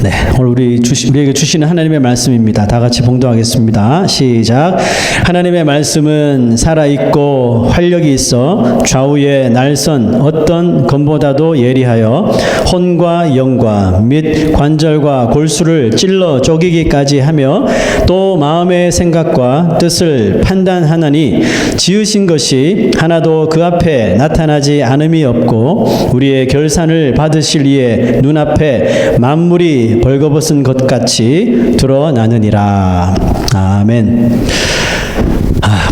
네, 오늘 우리에게 주시는 하나님의 말씀입니다. 다 같이 봉독하겠습니다. 시작. 하나님의 말씀은 살아있고 활력이 있어 좌우의 날선 어떤 검보다도 예리하여 혼과 영과 및 관절과 골수를 찔러 쪼개기까지 하며 또 마음의 생각과 뜻을 판단하나니 지으신 것이 하나도 그 앞에 나타나지 않음이 없고 우리의 결산을 받으실 이의 눈앞에 만물이 벌거벗은 것 같이 드러나느니라. 아멘.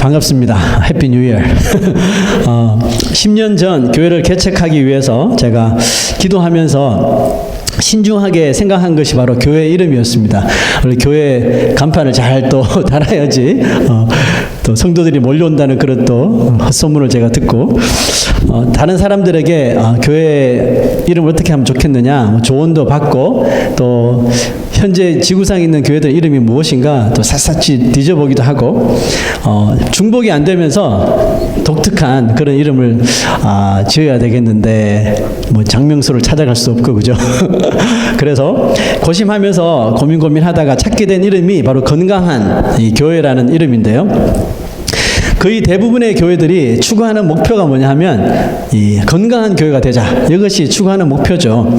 반갑습니다. 해피 뉴 이어. 10년 전 교회를 개척하기 위해서 제가 기도하면서 신중하게 생각한 것이 바로 교회 이름이었습니다. 원래 교회 간판을 잘 또 달아야지 또 성도들이 몰려온다는 그런 또 헛소문을 제가 듣고 다른 사람들에게 교회 이름을 어떻게 하면 좋겠느냐 조언도 받고 또 현재 지구상에 있는 교회들 이름이 무엇인가 또 샅샅이 뒤져보기도 하고 중복이 안 되면서 독특한 그런 이름을 지어야 되겠는데 뭐 장명소를 찾아갈 수 없고 그죠? 그래서 고심하면서 고민하다가 찾게 된 이름이 바로 건강한 이 교회라는 이름인데요. 거의 대부분의 교회들이 추구하는 목표가 뭐냐 하면 이 건강한 교회가 되자. 이것이 추구하는 목표죠.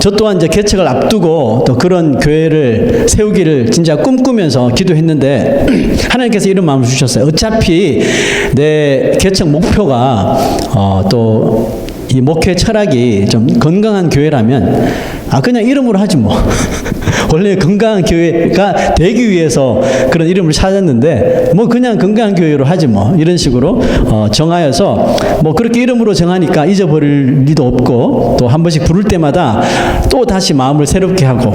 저 또한 이제 개척을 앞두고 또 그런 교회를 세우기를 진짜 꿈꾸면서 기도했는데 하나님께서 이런 마음을 주셨어요. 어차피 내 개척 목표가 또 이 목회 철학이 좀 건강한 교회라면 그냥 이름으로 하지 뭐. 원래 건강한 교회가 되기 위해서 그런 이름을 찾았는데 뭐 그냥 건강한 교회로 하지 뭐 이런 식으로 정하여서 뭐 그렇게 이름으로 정하니까 잊어버릴 리도 없고 또 한 번씩 부를 때마다 또 다시 마음을 새롭게 하고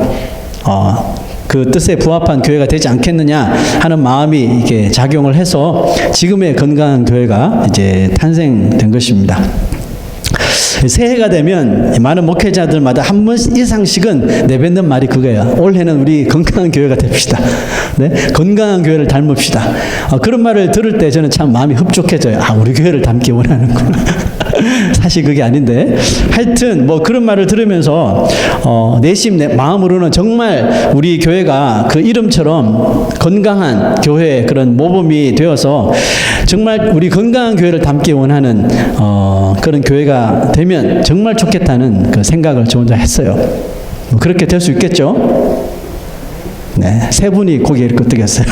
그 뜻에 부합한 교회가 되지 않겠느냐 하는 마음이 이렇게 작용을 해서 지금의 건강한 교회가 이제 탄생된 것입니다. 새해가 되면 많은 목회자들마다 한 번 이상씩은 내뱉는 말이 그거예요. 올해는 우리 건강한 교회가 됩시다. 네? 건강한 교회를 닮읍시다. 그런 말을 들을 때 저는 참 마음이 흡족해져요. 우리 교회를 닮기 원하는구나. 사실 그게 아닌데 하여튼 뭐 그런 말을 들으면서 내심 내 마음으로는 정말 우리 교회가 그 이름처럼 건강한 교회 그런 모범이 되어서 정말 우리 건강한 교회를 닮기 원하는 그런 교회가 되면 정말 좋겠다는 그 생각을 저 혼자 했어요. 그렇게 될 수 있겠죠? 네, 세 분이 고개를 끄덕였어요.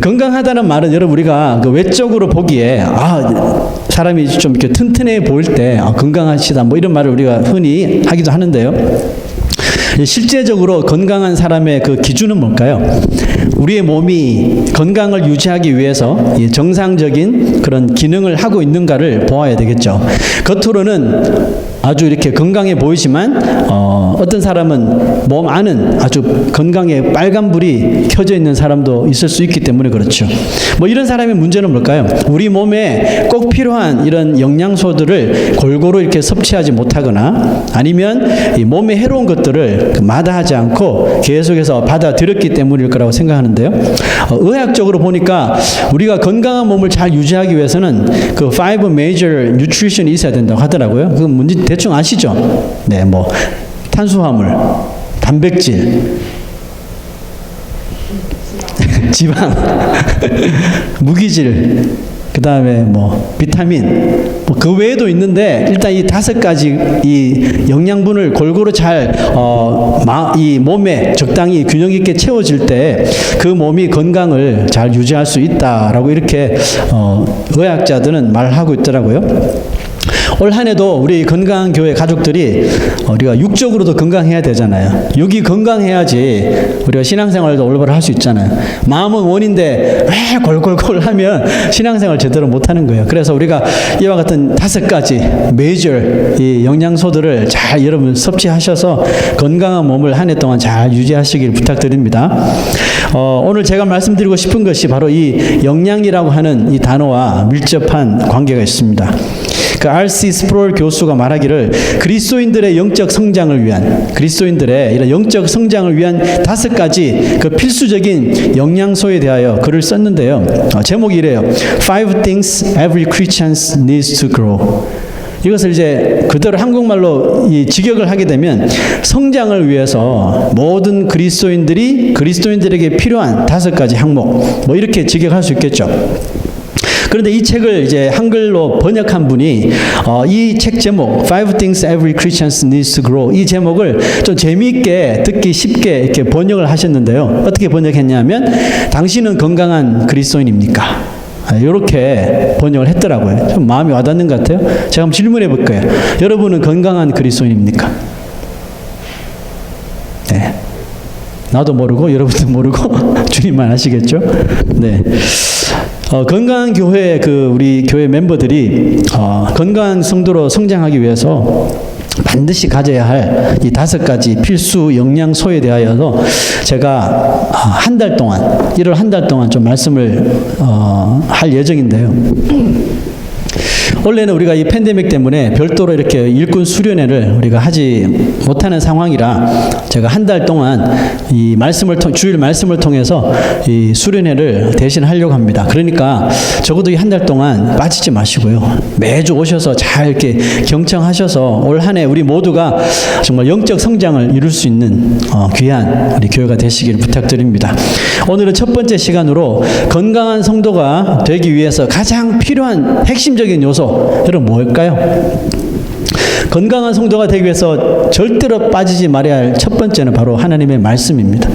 건강하다는 말은 여러분 우리가 그 외적으로 보기에 사람이 좀 이렇게 튼튼해 보일 때 건강하시다 뭐 이런 말을 우리가 흔히 하기도 하는데요. 실제적으로 건강한 사람의 그 기준은 뭘까요? 우리의 몸이 건강을 유지하기 위해서 정상적인 그런 기능을 하고 있는가를 보아야 되겠죠. 겉으로는 아주 이렇게 건강해 보이지만 어떤 사람은 몸 안은 아주 건강에 빨간불이 켜져 있는 사람도 있을 수 있기 때문에 그렇죠. 뭐 이런 사람의 문제는 뭘까요? 우리 몸에 꼭 필요한 이런 영양소들을 골고루 이렇게 섭취하지 못하거나 아니면 이 몸에 해로운 것들을 마다하지 않고 계속해서 받아들였기 때문일 거라고 생각하는데요. 의학적으로 보니까 우리가 건강한 몸을 잘 유지하기 위해서는 그 5 major nutrition이 있어야 된다고 하더라고요. 그건 뭔지 대충 아시죠? 네, 뭐 탄수화물, 단백질, 지방, 무기질, 그 다음에 뭐 비타민, 그 외에도 있는데 일단 이 5가지 이 영양분을 골고루 잘 이 몸에 적당히 균형 있게 채워질 때 그 몸이 건강을 잘 유지할 수 있다라고 이렇게 의학자들은 말하고 있더라고요. 올 한 해도 우리 건강한 교회 가족들이 우리가 육적으로도 건강해야 되잖아요. 육이 건강해야지 우리가 신앙생활도 올바로 할 수 있잖아요. 마음은 원인데 왜 골골골 하면 신앙생활 제대로 못하는 거예요. 그래서 우리가 이와 같은 5가지 메이저 이 영양소들을 잘 여러분 섭취하셔서 건강한 몸을 한 해 동안 잘 유지하시길 부탁드립니다. 오늘 제가 말씀드리고 싶은 것이 바로 이 영양이라고 하는 이 단어와 밀접한 관계가 있습니다. 그 R.C. 스프롤 교수가 말하기를 그리스도인들의 영적 성장을 위한 그리스도인들의 이런 영적 성장을 위한 5가지 그 필수적인 영양소에 대하여 글을 썼는데요. 제목이 이래요. 5 things every Christian needs to grow. 이것을 이제 그대로 한국말로 이 직역을 하게 되면 성장을 위해서 모든 그리스도인들에게 필요한 5가지 항목, 뭐 이렇게 직역할 수 있겠죠. 그런데 이 책을 이제 한글로 번역한 분이 이 책 제목 Five Things Every Christian Needs to Grow, 이 제목을 좀 재미있게 듣기 쉽게 이렇게 번역을 하셨는데요. 어떻게 번역했냐면 당신은 건강한 그리스도인입니까? 이렇게 번역을 했더라고요. 좀 마음이 와닿는 것 같아요. 제가 한번 질문해 볼 거예요. 여러분은 건강한 그리스도인입니까? 네. 나도 모르고 여러분도 모르고 주님만 아시겠죠? 네. 건강한 교회 우리 교회 멤버들이 건강한 성도로 성장하기 위해서 반드시 가져야 할 이 5가지 필수 영양소에 대하여서 제가 일월 한 달 동안 좀 말씀을 할 예정인데요. 원래는 우리가 이 팬데믹 때문에 별도로 이렇게 일꾼 수련회를 우리가 하지 못하는 상황이라 제가 한 달 동안 이 주일 말씀을 통해서 이 수련회를 대신 하려고 합니다. 그러니까 적어도 이 한 달 동안 빠지지 마시고요. 매주 오셔서 잘 이렇게 경청하셔서 올 한 해 우리 모두가 정말 영적 성장을 이룰 수 있는 귀한 우리 교회가 되시길 부탁드립니다. 오늘은 첫 번째 시간으로 건강한 성도가 되기 위해서 가장 필요한 핵심적인 요소, 여러분 뭘까요? 건강한 성도가 되기 위해서 절대로 빠지지 말아야 할 첫 번째는 바로 하나님의 말씀입니다.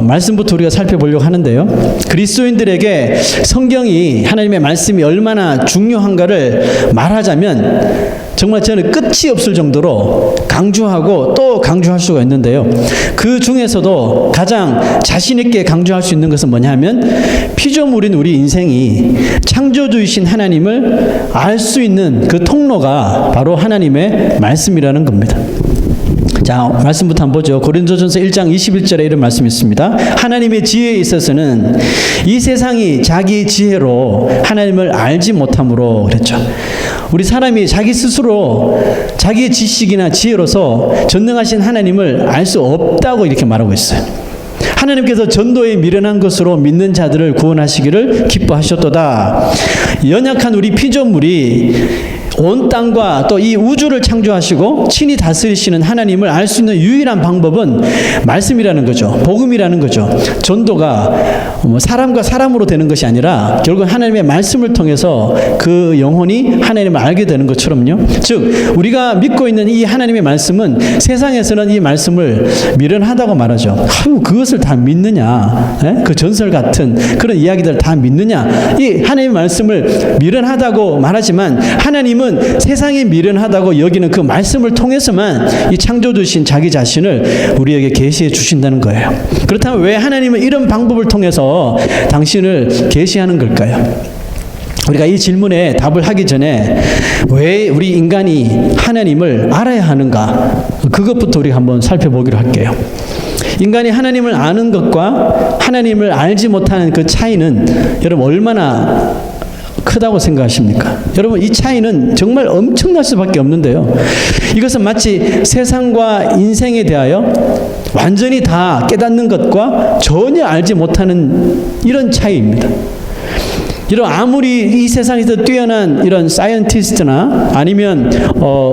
말씀부터 우리가 살펴보려고 하는데요. 그리스도인들에게 성경이, 하나님의 말씀이 얼마나 중요한가를 말하자면 정말 저는 끝이 없을 정도로 강조하고 또 강조할 수가 있는데요. 그 중에서도 가장 자신 있게 강조할 수 있는 것은 뭐냐면 피조물인 우리 인생이 창조주이신 하나님을 알 수 있는 그 통로가 바로 하나님의 말씀이라는 겁니다. 자, 말씀부터 한번 보죠. 고린도전서 1장 21절에 이런 말씀이 있습니다. 하나님의 지혜에 있어서는 이 세상이 자기 지혜로 하나님을 알지 못함으로 그랬죠. 우리 사람이 자기 스스로 자기의 지식이나 지혜로서 전능하신 하나님을 알 수 없다고 이렇게 말하고 있어요. 하나님께서 전도에 미련한 것으로 믿는 자들을 구원하시기를 기뻐하셨도다. 연약한 우리 피조물이 온 땅과 또 이 우주를 창조하시고 친히 다스리시는 하나님을 알 수 있는 유일한 방법은 말씀이라는 거죠. 복음이라는 거죠. 전도가 사람과 사람으로 되는 것이 아니라 결국 하나님의 말씀을 통해서 그 영혼이 하나님을 알게 되는 것처럼요. 즉 우리가 믿고 있는 이 하나님의 말씀은 세상에서는 이 말씀을 미련하다고 말하죠. 그것을 다 믿느냐? 그 전설 같은 그런 이야기들 다 믿느냐? 이 하나님의 말씀을 미련하다고 말하지만 하나님은 세상이 미련하다고 여기는 그 말씀을 통해서만 이 창조주신 자기 자신을 우리에게 계시해 주신다는 거예요. 그렇다면 왜 하나님은 이런 방법을 통해서 당신을 계시하는 걸까요? 우리가 이 질문에 답을 하기 전에 왜 우리 인간이 하나님을 알아야 하는가? 그것부터 우리가 한번 살펴보기로 할게요. 인간이 하나님을 아는 것과 하나님을 알지 못하는 그 차이는 여러분 얼마나 크다고 생각하십니까? 여러분 이 차이는 정말 엄청날 수밖에 없는데요. 이것은 마치 세상과 인생에 대하여 완전히 다 깨닫는 것과 전혀 알지 못하는 이런 차이입니다. 이런 아무리 이 세상에서 뛰어난 이런 사이언티스트나 아니면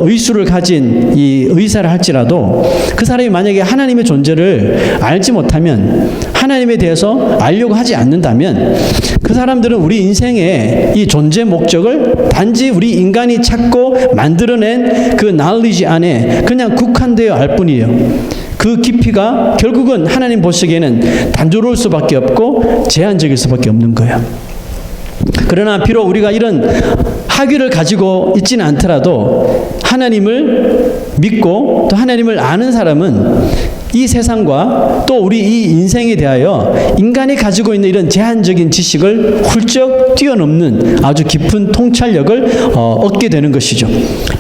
의술을 가진 이 의사를 할지라도 그 사람이 만약에 하나님의 존재를 알지 못하면, 하나님에 대해서 알려고 하지 않는다면 그 사람들은 우리 인생의 이 존재 목적을 단지 우리 인간이 찾고 만들어낸 그 knowledge 안에 그냥 국한되어 알 뿐이에요. 그 깊이가 결국은 하나님 보시기에는 단조로울 수밖에 없고 제한적일 수밖에 없는 거예요. 그러나 비록 우리가 이런 학위를 가지고 있지는 않더라도 하나님을 믿고 또 하나님을 아는 사람은 이 세상과 또 우리 이 인생에 대하여 인간이 가지고 있는 이런 제한적인 지식을 훌쩍 뛰어넘는 아주 깊은 통찰력을 얻게 되는 것이죠.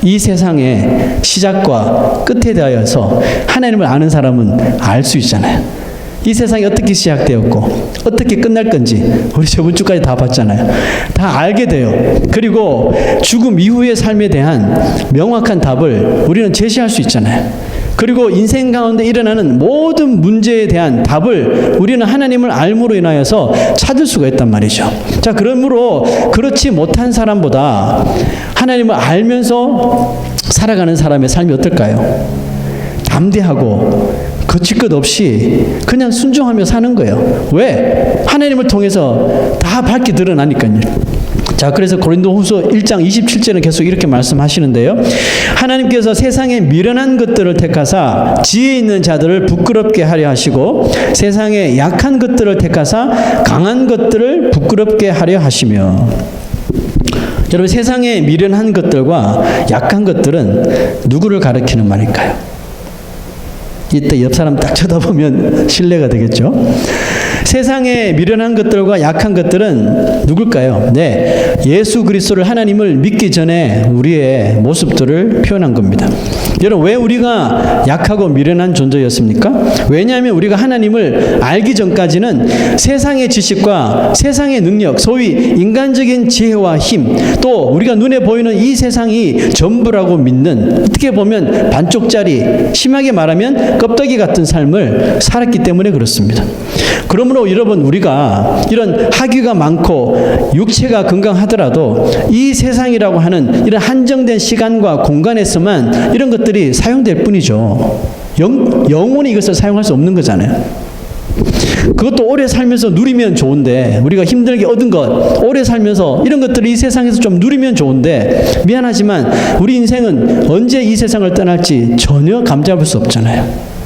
이 세상의 시작과 끝에 대하여서 하나님을 아는 사람은 알 수 있잖아요. 이 세상이 어떻게 시작되었고 어떻게 끝날 건지 우리 저번 주까지 다 봤잖아요. 다 알게 돼요. 그리고 죽음 이후의 삶에 대한 명확한 답을 우리는 제시할 수 있잖아요. 그리고 인생 가운데 일어나는 모든 문제에 대한 답을 우리는 하나님을 알므로 인하여서 찾을 수가 있단 말이죠. 자, 그러므로 그렇지 못한 사람보다 하나님을 알면서 살아가는 사람의 삶이 어떨까요? 담대하고 거칠 것 없이 그냥 순종하며 사는 거예요. 왜? 하나님을 통해서 다 밝게 드러나니까요. 자, 그래서 고린도후서 1장 27절은 계속 이렇게 말씀하시는데요. 하나님께서 세상의 미련한 것들을 택하사 지혜 있는 자들을 부끄럽게 하려 하시고 세상의 약한 것들을 택하사 강한 것들을 부끄럽게 하려 하시며. 여러분, 세상의 미련한 것들과 약한 것들은 누구를 가리키는 말일까요? 이때 옆 사람 딱 쳐다보면 신뢰가 되겠죠. 세상에 미련한 것들과 약한 것들은 누굴까요? 네, 예수 그리스도를 하나님을 믿기 전에 우리의 모습들을 표현한 겁니다. 여러분, 왜 우리가 약하고 미련한 존재였습니까? 왜냐하면 우리가 하나님을 알기 전까지는 세상의 지식과 세상의 능력, 소위 인간적인 지혜와 힘, 또 우리가 눈에 보이는 이 세상이 전부라고 믿는, 어떻게 보면 반쪽짜리, 심하게 말하면 껍데기 같은 삶을 살았기 때문에 그렇습니다. 그러므로 여러분, 우리가 이런 학위가 많고 육체가 건강하더라도 이 세상이라고 하는 이런 한정된 시간과 공간에서만 이런 것들이 사용될 뿐이죠. 영원히 이것을 사용할 수 없는 거잖아요. 그것도 오래 살면서 누리면 좋은데, 우리가 힘들게 얻은 것 오래 살면서 이런 것들을 이 세상에서 좀 누리면 좋은데, 미안하지만 우리 인생은 언제 이 세상을 떠날지 전혀 감잡을 수 없잖아요.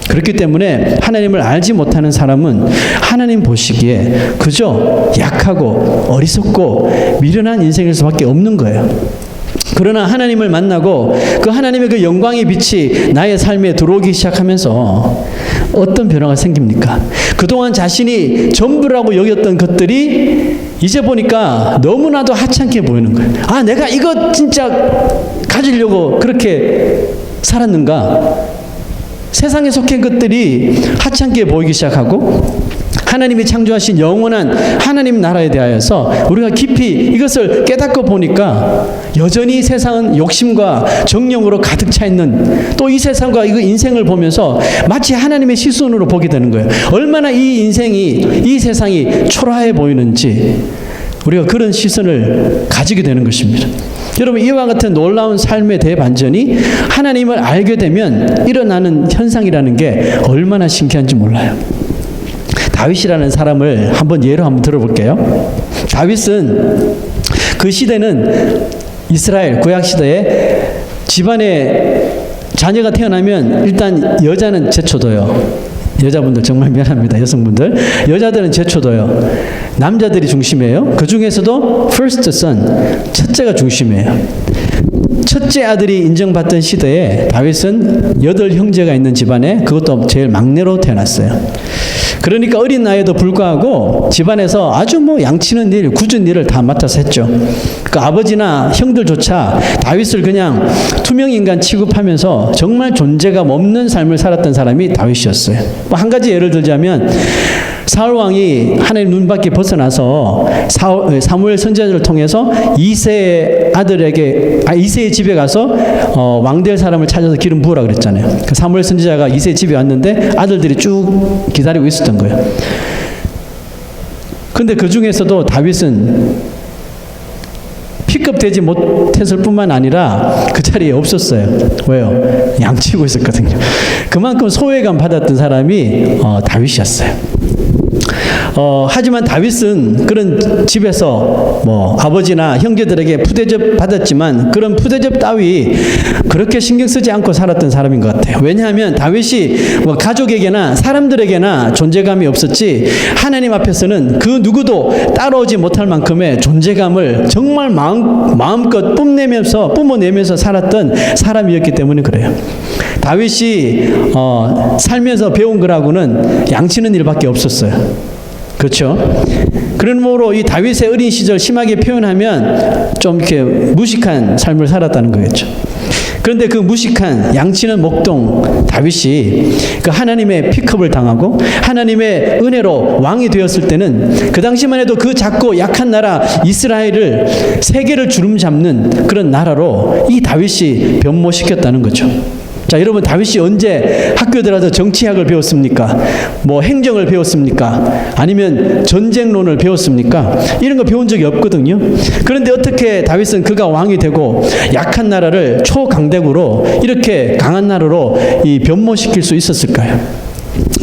그렇기 때문에 하나님을 알지 못하는 사람은 하나님 보시기에 그저 약하고 어리석고 미련한 인생일 수밖에 없는 거예요. 그러나 하나님을 만나고 그 하나님의 그 영광의 빛이 나의 삶에 들어오기 시작하면서 어떤 변화가 생깁니까? 그동안 자신이 전부라고 여겼던 것들이 이제 보니까 너무나도 하찮게 보이는 거예요. 아, 내가 이거 진짜 가지려고 그렇게 살았는가? 세상에 속한 것들이 하찮게 보이기 시작하고 하나님이 창조하신 영원한 하나님 나라에 대하여서 우리가 깊이 이것을 깨닫고 보니까 여전히 세상은 욕심과 정령으로 가득 차 있는, 또 이 세상과 이 인생을 보면서 마치 하나님의 시선으로 보게 되는 거예요. 얼마나 이 인생이, 이 세상이 초라해 보이는지 우리가 그런 시선을 가지게 되는 것입니다. 여러분, 이와 같은 놀라운 삶의 대반전이 하나님을 알게 되면 일어나는 현상이라는 게 얼마나 신기한지 몰라요. 다윗이라는 사람을 예로 한번 들어볼게요. 다윗은 그 시대는 이스라엘 구약 시대에 집안에 자녀가 태어나면 일단 여자는 제쳐둬요. 여자분들 정말 미안합니다. 여성분들. 여자들은 제쳐둬요. 남자들이 중심이에요. 그 중에서도 first son, 첫째가 중심이에요. 첫째 아들이 인정받던 시대에 다윗은 8 형제가 있는 집안에, 그것도 제일 막내로 태어났어요. 그러니까 어린 나이에도 불구하고 집안에서 아주 양치는 일, 굳은 일을 다 맡아서 했죠. 그 아버지나 형들조차 다윗을 그냥 투명인간 취급하면서 정말 존재감 없는 삶을 살았던 사람이 다윗이었어요. 한 가지 예를 들자면, 사울 왕이 하나님 눈밖에 벗어나서 사무엘 선지자를 통해서 이새의 집에 가서 왕될 사람을 찾아서 기름 부으라 그랬잖아요. 그 사무엘 선지자가 이새 집에 왔는데 아들들이 쭉 기다리고 있었던 거예요. 근데 그 중에서도 다윗은 픽업되지 못했을 뿐만 아니라 그 자리에 없었어요. 왜요? 양치고 있었거든요. 그만큼 소외감 받았던 사람이 다윗이었어요. 하지만 다윗은 그런 집에서 아버지나 형제들에게 푸대접 받았지만 그런 푸대접 따위 그렇게 신경 쓰지 않고 살았던 사람인 것 같아요. 왜냐하면 다윗이 가족에게나 사람들에게나 존재감이 없었지, 하나님 앞에서는 그 누구도 따라오지 못할 만큼의 존재감을 정말 마음껏 뿜어내면서 살았던 사람이었기 때문에 그래요. 다윗이 살면서 배운 거라고는 양치는 일밖에 없었어요. 그렇죠? 그러므로 이 다윗의 어린 시절 심하게 표현하면 좀 이렇게 무식한 삶을 살았다는 거겠죠. 그런데 그 무식한 양치는 목동 다윗이 그 하나님의 픽업을 당하고 하나님의 은혜로 왕이 되었을 때는 그 당시만 해도 그 작고 약한 나라 이스라엘을 세계를 주름잡는 그런 나라로 이 다윗이 변모시켰다는 거죠. 자, 여러분 다윗이 언제 학교 들어가서 정치학을 배웠습니까? 뭐 행정을 배웠습니까? 아니면 전쟁론을 배웠습니까? 이런 거 배운 적이 없거든요. 그런데 어떻게 다윗은 그가 왕이 되고 약한 나라를 초강대국으로 이렇게 강한 나라로 변모시킬 수 있었을까요?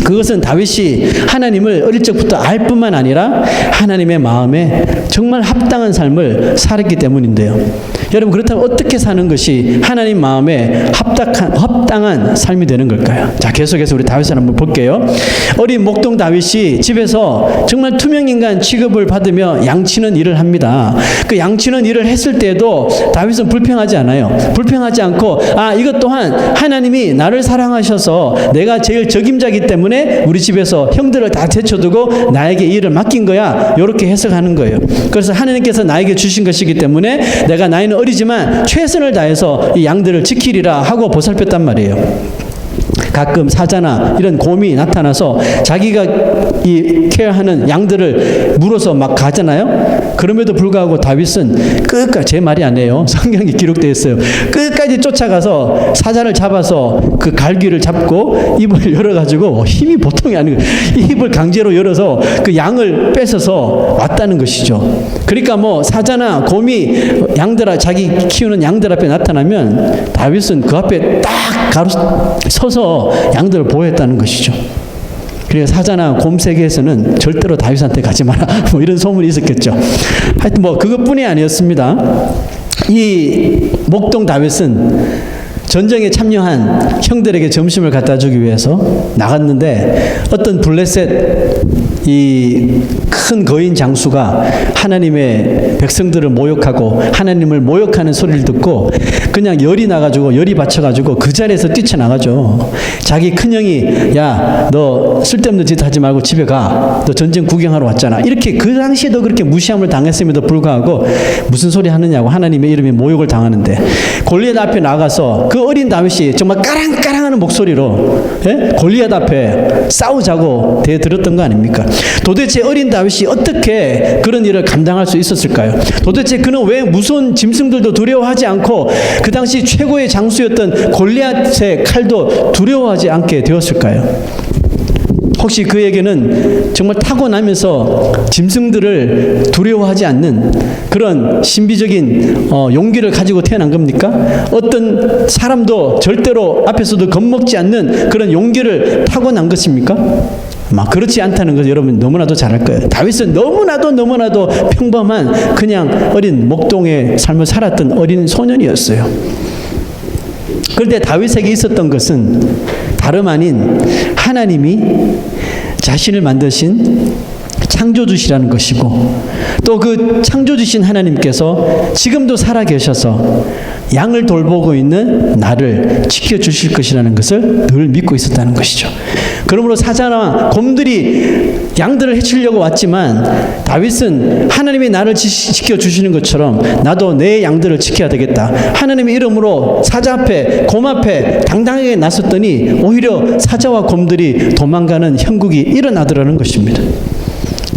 그것은 다윗이 하나님을 어릴 적부터 알 뿐만 아니라 하나님의 마음에 정말 합당한 삶을 살았기 때문인데요. 여러분, 그렇다면 어떻게 사는 것이 하나님 마음에 합당한 삶이 되는 걸까요? 자, 계속해서 우리 다윗을 한번 볼게요. 어린 목동 다윗이 집에서 정말 투명인간 취급을 받으며 양치는 일을 합니다. 그 양치는 일을 했을 때에도 다윗은 불평하지 않아요. 불평하지 않고, 이것 또한 하나님이 나를 사랑하셔서 내가 제일 적임자이기 때문에 우리 집에서 형들을 다 제쳐두고 나에게 이 일을 맡긴 거야, 이렇게 해석하는 거예요. 그래서 하나님께서 나에게 주신 것이기 때문에 내가 나이는 어리지만 최선을 다해서 이 양들을 지키리라 하고 보살폈단 말이에요. 가끔 사자나 이런 곰이 나타나서 자기가 이 케어하는 양들을 물어서 막 가잖아요. 그럼에도 불구하고 다윗은 끝까지, 제 말이 아니에요, 성경에 기록되어 있어요, 끝까지 쫓아가서 사자를 잡아서 그 갈귀를 잡고 입을 열어가지고, 힘이 보통이 아니고 이 입을 강제로 열어서 그 양을 뺏어서 왔다는 것이죠. 그러니까 뭐 사자나 곰이 자기 키우는 양들 앞에 나타나면 다윗은 그 앞에 딱 서서 양들을 보호했다는 것이죠. 그래서 사자나 곰 세계에서는 절대로 다윗한테 가지 마라, 뭐 이런 소문이 있었겠죠. 하여튼 뭐 그것뿐이 아니었습니다. 이 목동 다윗은 전쟁에 참여한 형들에게 점심을 갖다 주기 위해서 나갔는데, 어떤 블레셋 이 큰 거인 장수가 하나님의 백성들을 모욕하고 하나님을 모욕하는 소리를 듣고 그냥 열이 나가지고, 열이 받쳐가지고 그 자리에서 뛰쳐나가죠. 자기 큰형이, 야, 너 쓸데없는 짓 하지 말고 집에 가, 너 전쟁 구경하러 왔잖아, 이렇게 그 당시에도 그렇게 무시함을 당했음에도 불구하고 무슨 소리 하느냐고 하나님의 이름에 모욕을 당하는데, 골리앗 앞에 나가서 그 어린 다윗이 정말 까랑까랑하는 목소리로 골리앗 앞에 싸우자고 대들었던 거 아닙니까? 도대체 어린 다윗이 어떻게 그런 일을 감당할 수 있었을까요? 도대체 그는 왜 무서운 짐승들도 두려워하지 않고 그 당시 최고의 장수였던 골리앗의 칼도 두려워하지 않게 되었을까요? 혹시 그에게는 정말 타고나면서 짐승들을 두려워하지 않는 그런 신비적인 용기를 가지고 태어난 겁니까? 어떤 사람도 절대로 앞에서도 겁먹지 않는 그런 용기를 타고난 것입니까? 그렇지 않다는 것 여러분 너무나도 잘 알 거예요. 다윗은 너무나도 평범한 그냥 어린 목동의 삶을 살았던 어린 소년이었어요. 그런데 다윗에게 있었던 것은 다름 아닌 하나님이 자신을 만드신 창조주시라는 것이고, 또 그 창조주신 하나님께서 지금도 살아계셔서 양을 돌보고 있는 나를 지켜주실 것이라는 것을 늘 믿고 있었다는 것이죠. 그러므로 사자나 곰들이 양들을 해치려고 왔지만 다윗은 하나님이 나를 지켜주시는 것처럼 나도 내 양들을 지켜야 되겠다, 하나님의 이름으로 사자 앞에 곰 앞에 당당하게 나섰더니 오히려 사자와 곰들이 도망가는 형국이 일어나더라는 것입니다.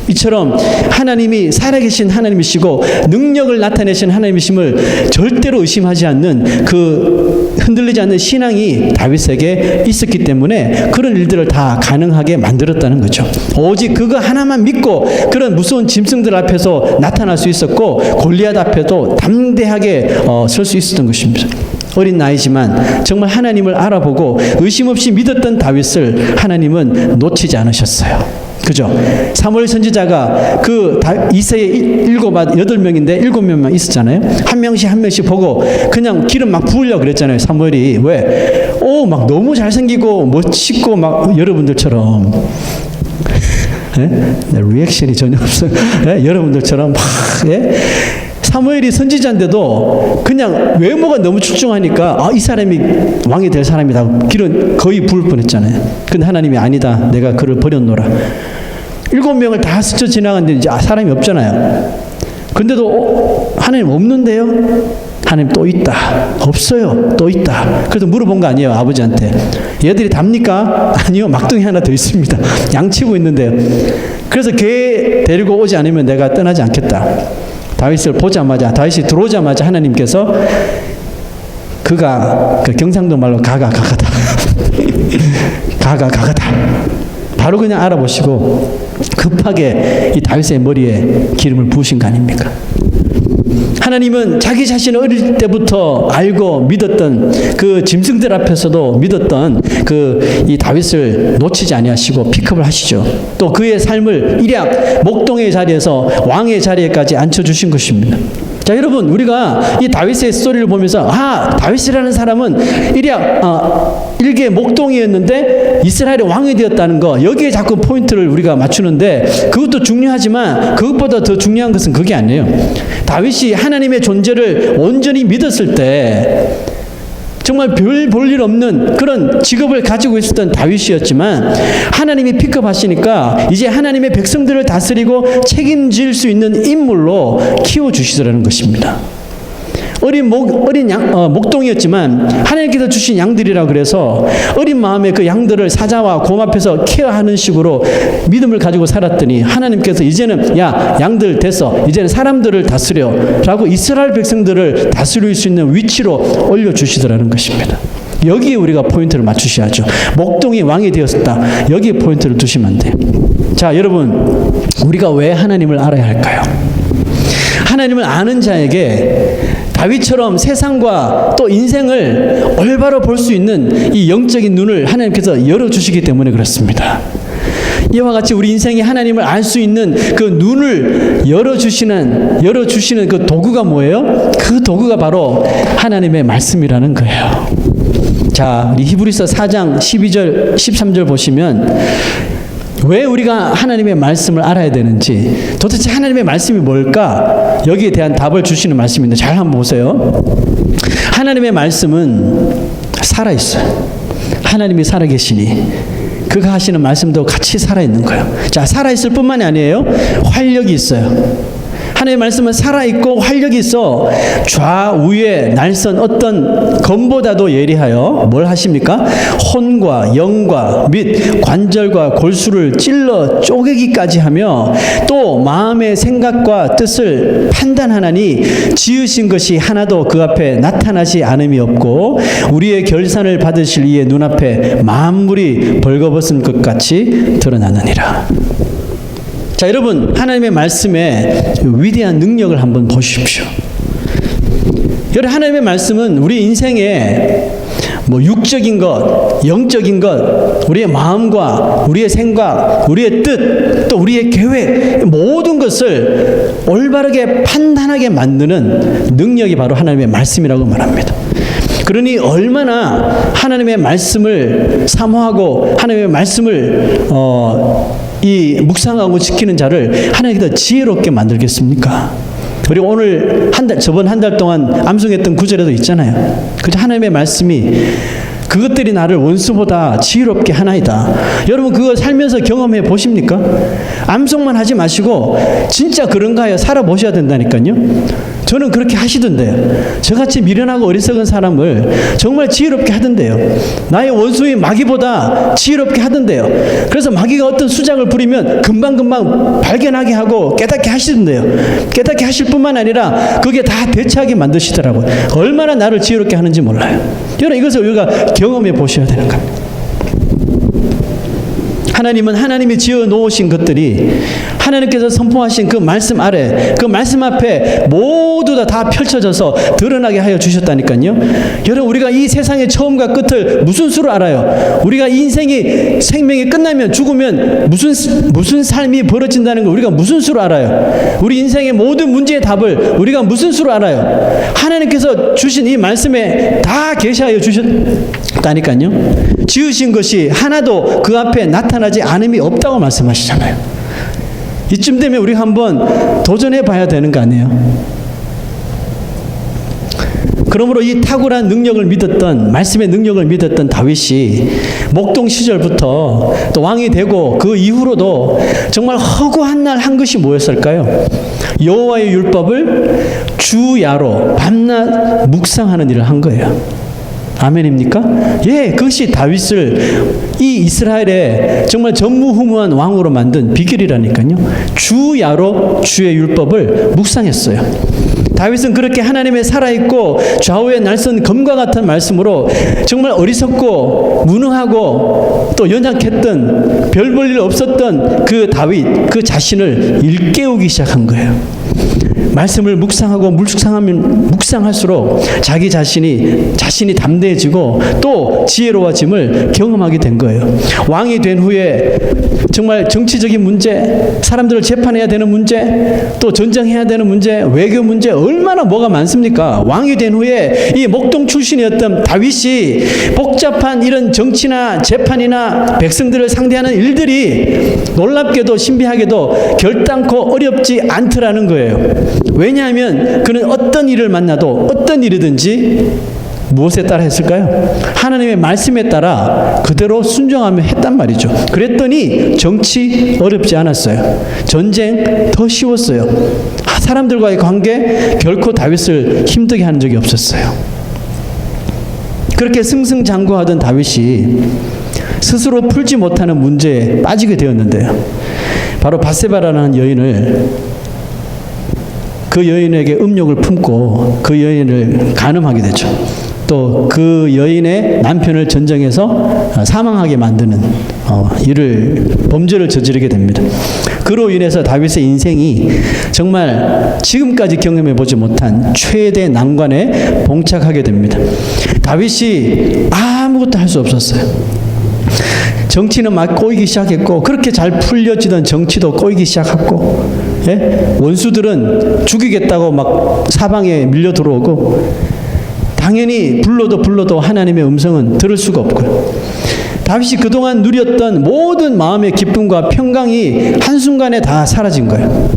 이처럼 하나님이 살아계신 하나님이시고 능력을 나타내신 하나님이심을 절대로 의심하지 않는 그 흔들리지 않는 신앙이 다윗에게 있었기 때문에 그런 일들을 다 가능하게 만들었다는 거죠. 오직 그거 하나만 믿고 그런 무서운 짐승들 앞에서 나타날 수 있었고, 골리앗 앞에도 담대하게 설 수 있었던 것입니다. 어린 나이지만 정말 하나님을 알아보고 의심 없이 믿었던 다윗을 하나님은 놓치지 않으셨어요. 그죠? 사무엘 선지자가 그 이새의 8명인데 7명만 있었잖아요. 한 명씩 보고 그냥 기름 막 부으려고 그랬잖아요. 사무엘이. 왜? 막 너무 잘생기고 멋있고 막 여러분들처럼. 리액션이 전혀 없어요. 여러분들처럼 막. 사무엘이 선지자인데도 그냥 외모가 너무 출중하니까 이 사람이 왕이 될 사람이다, 기름 거의 부을 뻔했잖아요. 근데 하나님이 아니다, 내가 그를 버렸노라. 7명을 다 스쳐 지나갔는데 이제 사람이 없잖아요. 근데도 하나님 없는데요? 하나님 또 있다. 없어요. 또 있다. 그래서 물어본 거 아니에요, 아버지한테. 얘들이 답니까? 아니요, 막둥이 하나 더 있습니다. 양치고 있는데요. 그래서 걔 데리고 오지 않으면 내가 떠나지 않겠다. 다윗이 들어오자마자 하나님께서 그가 그 경상도 말로 가가다 가가다 바로 그냥 알아보시고 급하게 이 다윗의 머리에 기름을 부으신 거 아닙니까? 하나님은 자기 자신을 어릴 때부터 알고 믿었던 그 짐승들 앞에서도 믿었던 그 이 다윗을 놓치지 아니하시고 픽업을 하시죠. 또 그의 삶을 일약 목동의 자리에서 왕의 자리에까지 앉혀주신 것입니다. 자, 여러분, 우리가 이 다윗의 스토리를 보면서 다윗이라는 사람은 일개 목동이었는데 이스라엘의 왕이 되었다는 거, 여기에 자꾸 포인트를 우리가 맞추는데 그것도 중요하지만 그것보다 더 중요한 것은 그게 아니에요. 다윗이 하나님의 존재를 온전히 믿었을 때 정말 별 볼 일 없는 그런 직업을 가지고 있었던 다윗이었지만 하나님이 픽업하시니까 이제 하나님의 백성들을 다스리고 책임질 수 있는 인물로 키워주시더라는 것입니다. 어린 목동이었지만 하나님께서 주신 양들이라 그래서 어린 마음에 그 양들을 사자와 곰 앞에서 케어하는 식으로 믿음을 가지고 살았더니 하나님께서 이제는 양들 됐어, 이제는 사람들을 다스려 라고 이스라엘 백성들을 다스릴 수 있는 위치로 올려주시더라는 것입니다. 여기에 우리가 포인트를 맞추셔야죠. 목동이 왕이 되었다, 여기에 포인트를 두시면 안 돼요. 자, 여러분, 우리가 왜 하나님을 알아야 할까요? 하나님을 아는 자에게 다윗처럼 세상과 또 인생을 올바로 볼 수 있는 이 영적인 눈을 하나님께서 열어주시기 때문에 그렇습니다. 이와 같이 우리 인생이 하나님을 알 수 있는 그 눈을 열어주시는 그 도구가 뭐예요? 그 도구가 바로 하나님의 말씀이라는 거예요. 자, 우리 히브리서 4장 12절 13절 보시면 왜 우리가 하나님의 말씀을 알아야 되는지, 도대체 하나님의 말씀이 뭘까? 여기에 대한 답을 주시는 말씀인데 잘 한번 보세요. 하나님의 말씀은 살아있어요. 하나님이 살아계시니 그가 하시는 말씀도 같이 살아있는 거예요. 자, 살아있을 뿐만이 아니에요. 활력이 있어요. 하나님의 말씀은 살아있고 활력이 있어 좌우에 날선 어떤 검보다도 예리하여 뭘 하십니까? 혼과 영과 및 관절과 골수를 찔러 쪼개기까지 하며 또 마음의 생각과 뜻을 판단하나니 지으신 것이 하나도 그 앞에 나타나지 않음이 없고 우리의 결산을 받으실 이의 눈앞에 만물이 벌거벗은 것 같이 드러나느니라. 자, 여러분, 하나님의 말씀의 위대한 능력을 한번 보십시오. 여러분, 하나님의 말씀은 우리 인생에 육적인 것, 영적인 것, 우리의 마음과 우리의 생각, 우리의 뜻, 또 우리의 계획, 모든 것을 올바르게 판단하게 만드는 능력이 바로 하나님의 말씀이라고 말합니다. 그러니 얼마나 하나님의 말씀을 사모하고 하나님의 말씀을 묵상하고 지키는 자를 하나님께서 지혜롭게 만들겠습니까? 그리고 오늘 저번 한 달 동안 암송했던 구절에도 있잖아요. 그죠? 하나님의 말씀이 그것들이 나를 원수보다 지혜롭게 하나이다. 여러분, 그거 살면서 경험해 보십니까? 암송만 하지 마시고 진짜 그런가 하여 살아보셔야 된다니까요. 저는 그렇게 하시던데요. 저같이 미련하고 어리석은 사람을 정말 지혜롭게 하던데요. 나의 원수인 마귀보다 지혜롭게 하던데요. 그래서 마귀가 어떤 수작을 부리면 금방금방 발견하게 하고 깨닫게 하시던데요. 깨닫게 하실 뿐만 아니라 그게 다 대처하게 만드시더라고요. 얼마나 나를 지혜롭게 하는지 몰라요. 여러분, 이것을 우리가 경험해 보셔야 되는 겁니다. 하나님은 하나님이 지어 놓으신 것들이 하나님께서 선포하신 그 말씀 아래, 그 말씀 앞에 모두 다 펼쳐져서 드러나게 하여 주셨다니까요. 여러분, 우리가 이 세상의 처음과 끝을 무슨 수로 알아요? 우리가 인생이 생명이 끝나면 죽으면 무슨 삶이 벌어진다는 걸 우리가 무슨 수로 알아요? 우리 인생의 모든 문제의 답을 우리가 무슨 수로 알아요? 하나님께서 주신 이 말씀에 다 계시하여 주셨다니까요. 지으신 것이 하나도 그 앞에 나타나지 않음이 없다고 말씀하시잖아요. 이쯤 되면 우리가 한번 도전해 봐야 되는 거 아니에요? 그러므로 이 탁월한 능력을 믿었던, 말씀의 능력을 믿었던 다윗이 목동 시절부터 또 왕이 되고 그 이후로도 정말 허구한 날 한 것이 뭐였을까요? 여호와의 율법을 주야로 밤낮 묵상하는 일을 한 거예요. 아멘입니까? 예, 그것이 다윗을 이 이스라엘의 정말 전무후무한 왕으로 만든 비결이라니까요. 주야로 주의 율법을 묵상했어요. 다윗은 그렇게 하나님의 살아있고 좌우의 날선 검과 같은 말씀으로 정말 어리석고 무능하고 또 연약했던 별 볼 일 없었던 그 다윗, 그 자신을 일깨우기 시작한 거예요. 말씀을 묵상하고 묵상할수록 자기 자신이 담대해지고 또 지혜로워짐을 경험하게 된 거예요. 왕이 된 후에 정말 정치적인 문제, 사람들을 재판해야 되는 문제, 또 전쟁해야 되는 문제, 외교 문제 얼마나 뭐가 많습니까? 왕이 된 후에 이 목동 출신이었던 다윗이 복잡한 이런 정치나 재판이나 백성들을 상대하는 일들이 놀랍게도 신비하게도 결단코 어렵지 않더라는 거예요. 왜냐하면 그는 어떤 일을 만나도 어떤 일이든지 무엇에 따라 했을까요? 하나님의 말씀에 따라 그대로 순종하며 했단 말이죠. 그랬더니 정치 어렵지 않았어요. 전쟁 더 쉬웠어요. 사람들과의 관계 결코 다윗을 힘들게 하는 적이 없었어요. 그렇게 승승장구하던 다윗이 스스로 풀지 못하는 문제에 빠지게 되었는데요. 바로 밧세바라는 여인을 그 여인에게 음욕을 품고 그 여인을 간음하게 되죠. 또 그 여인의 남편을 전쟁에서 사망하게 만드는 범죄를 저지르게 됩니다. 그로 인해서 다윗의 인생이 정말 지금까지 경험해 보지 못한 최대 난관에 봉착하게 됩니다. 다윗이 아무것도 할 수 없었어요. 정치는 막 꼬이기 시작했고, 그렇게 잘 풀려지던 정치도 꼬이기 시작했고, 원수들은 죽이겠다고 막 사방에 밀려 들어오고, 당연히 불러도 하나님의 음성은 들을 수가 없고요. 다윗이 그동안 누렸던 모든 마음의 기쁨과 평강이 한순간에 다 사라진 거예요.